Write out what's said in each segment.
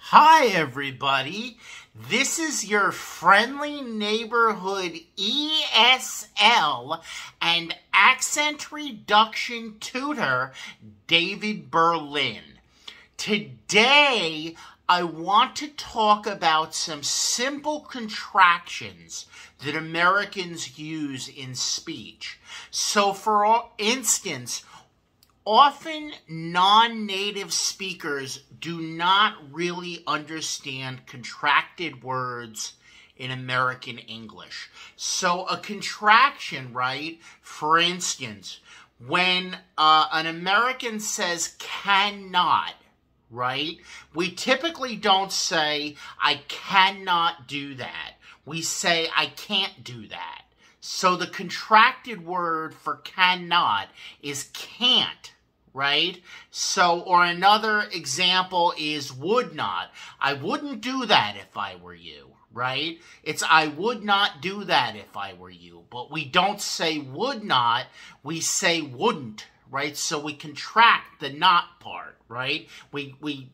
Hi, everybody. This is your friendly neighborhood ESL and accent reduction tutor, David Berlin. Today, I want to talk about some simple contractions that Americans use in speech. So, for instance, often non-native speakers do not really understand contracted words in American English. So a contraction, right? For instance, when an American says cannot, right? We typically don't say, I cannot do that. We say, I can't do that. So the contracted word for cannot is can't. Right? So, or another example is would not. I wouldn't do that if I were you, right? It's I would not do that if I were you. But we don't say would not, we say wouldn't, right? So we contract the not part, right? We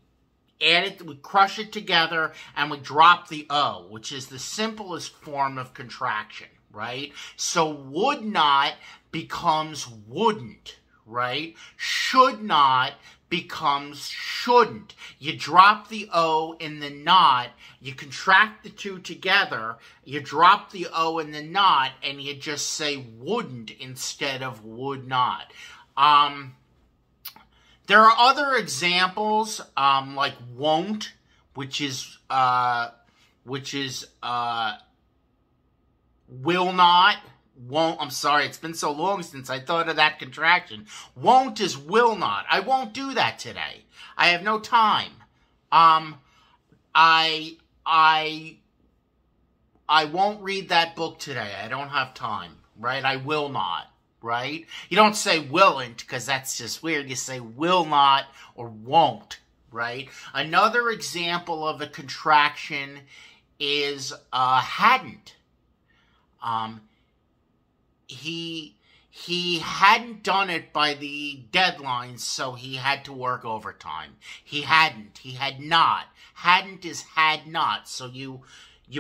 add it, we crush it together, and we drop the O, which is the simplest form of contraction, right? So would not becomes wouldn't. Right? Should not becomes shouldn't. You drop the O in the not, you contract the two together, you drop the O in the not, and you just say wouldn't instead of would not. There are other examples, like won't, which is will not. Won't, I'm sorry, it's been so long since I thought of that contraction. Won't is will not. I won't do that today. I have no time. I won't read that book today. I don't have time, right? I will not, right? You don't say willn't, because that's just weird. You say will not or won't, right? Another example of a contraction is hadn't. He hadn't done it by the deadline, so he had to work overtime. He hadn't. He had not. Hadn't is had not. So you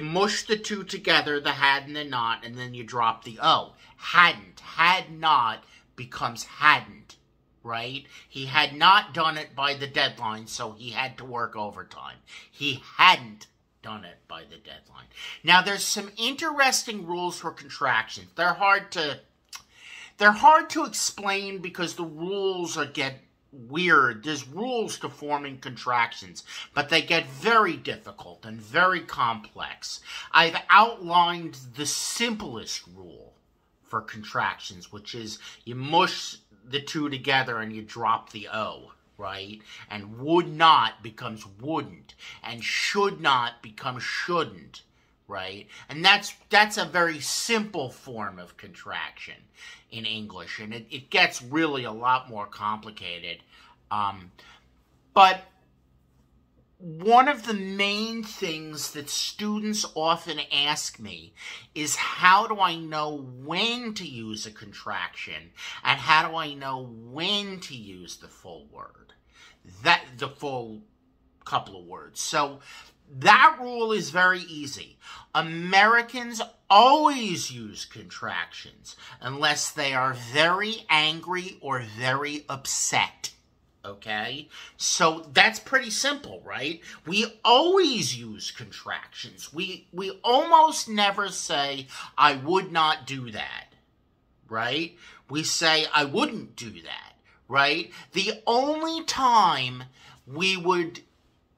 mush the two together, the had and the not, and then you drop the O. Hadn't. Had not becomes hadn't, right? He had not done it by the deadline, so he had to work overtime. He hadn't done it by the deadline. Now, there's some interesting rules for contractions. They're hard to explain because the rules get weird. There's rules to forming contractions, but they get very difficult and very complex. I've outlined the simplest rule for contractions, which is you mush the two together and you drop the O. Right? And would not becomes wouldn't. And should not becomes shouldn't. Right? And that's a very simple form of contraction in English. And it gets really a lot more complicated. But one of the main things that students often ask me is how do I know when to use a contraction? And how do I know when to use the full word? The full couple of words. So that rule is very easy. Americans always use contractions unless they are very angry or very upset. Okay? So that's pretty simple, right? We always use contractions. We almost never say, I would not do that. Right? We say, I wouldn't do that. Right? The only time we would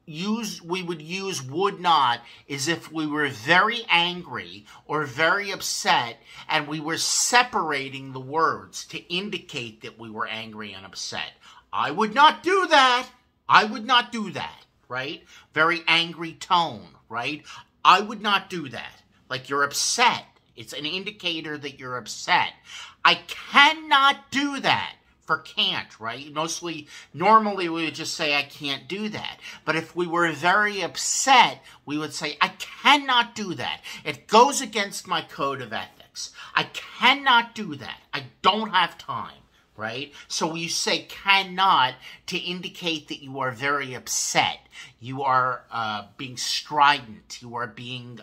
use would not is if we were very angry or very upset and we were separating the words to indicate that we were angry and upset. I would not do that. I would not do that. Right? Very angry tone. Right? I would not do that. Like you're upset. It's an indicator that you're upset. I cannot do that. For can't, right? Normally we would just say, I can't do that. But if we were very upset, we would say, I cannot do that. It goes against my code of ethics. I cannot do that. I don't have time, right? So you say cannot to indicate that you are very upset. You are being strident. You are being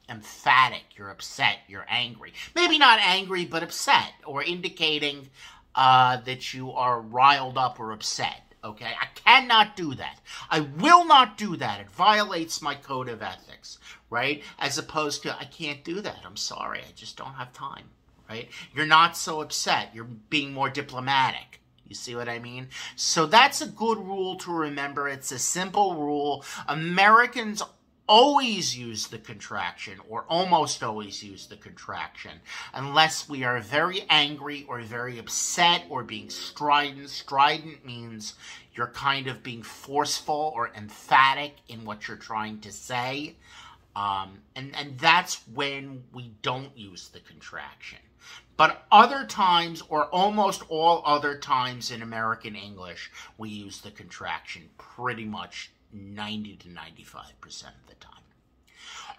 emphatic. You're upset. You're angry. Maybe not angry, but upset, or indicating that you are riled up or upset. Okay, I cannot do that. I will not do that. It violates my code of ethics, right? As opposed to, I can't do that. I'm sorry. I just don't have time, right? You're not so upset. You're being more diplomatic. You see what I mean? So that's a good rule to remember. It's a simple rule. Americans always use the contraction, or almost always use the contraction, unless we are very angry or very upset or being strident. Strident means you're kind of being forceful or emphatic in what you're trying to say. And that's when we don't use the contraction. But other times, or almost all other times in American English, we use the contraction pretty much 90 to 95% of the time.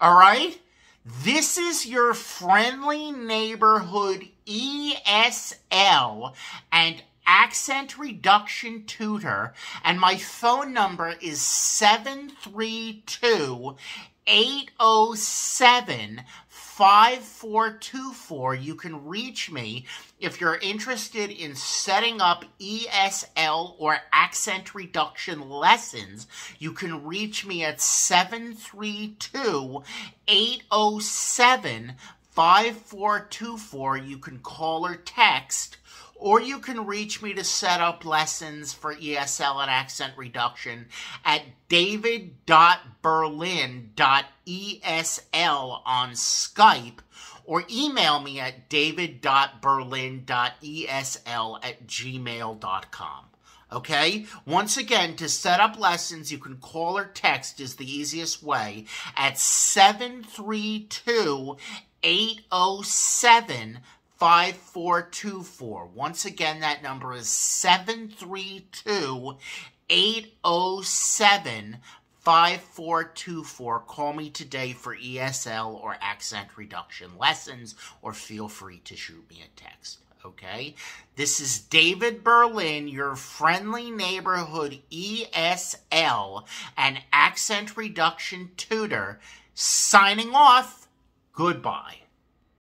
All right? This is your friendly neighborhood ESL and accent reduction tutor, and my phone number is 732-807-5424. You can reach me if you're interested in setting up ESL or accent reduction lessons. You can reach me at 732-807-5424. You can call or text, or you can reach me to set up lessons for ESL and accent reduction at david.berlin.esl on Skype, or email me at david.berlin.esl@gmail.com. Okay? Once again, to set up lessons, you can call or text is the easiest way at 732-807-5424. Once again, that number is 732-807-5424. Call me today for ESL or accent reduction lessons, or feel free to shoot me a text. Okay? This is David Berlin, your friendly neighborhood ESL and accent reduction tutor, signing off. Goodbye.